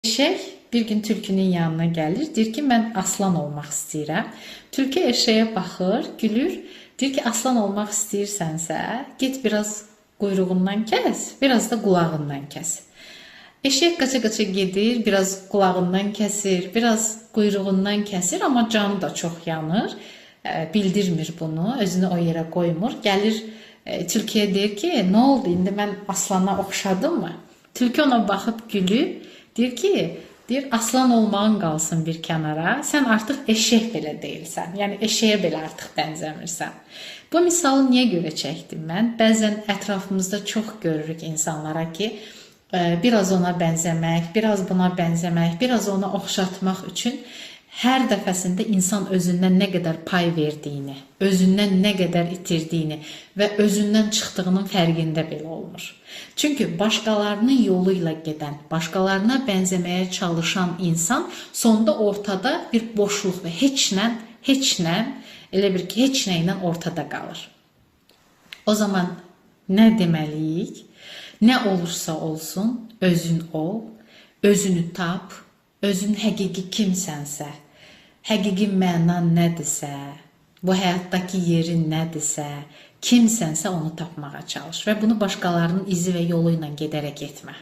Eşek bir gün tülkünün yanına gəlir, deyir ki, mən aslan olmaq istəyirəm. Tülkü eşeğe baxır, gülür, deyir ki, aslan olmaq istəyirsənsə, get biraz quyruğundan kəs, biraz da qulağından kəs. Eşek qaça-qaça gedir, biraz qulağından kəsir, biraz quyruğundan kəsir, amma canı da çox yanır. Bildirmir bunu, özünü o yerə qoymur. Gəlir tülküyə deyir ki, nə oldu, indi mən aslana oxşadım mı? Tülkü ona baxıb gülüb, deyir ki, aslan olmağın qalsın bir kənara, sən artıq eşek belə deyilsən, yəni eşeğe belə artıq bənzəmirsən. Bu misalı niyə görə çəkdim mən? Bəzən ətrafımızda çox görürük insanlara ki, biraz ona bənzəmək, biraz buna bənzəmək, biraz ona oxşatmaq üçün hər dəfəsində insan özündən nə qədər pay verdiyini, özündən nə qədər itirdiyini və özündən çıxdığının fərqində belə olmur. Çünki başqalarının yoluyla gedən, başqalarına bənzəməyə çalışan insan sonda ortada bir boşluq və heç nə, elə bir ki, heç nə ilə ortada qalır. O zaman nə deməliyik? Nə olursa olsun, özün ol, özünü tap, özün həqiqi kimsənsə, həqiqi mənan nədirsə, bu həyatdakı yerin nədirsə, kimsənsə onu tapmağa çalış və bunu başqalarının izi və yolu ilə gedərək etmə.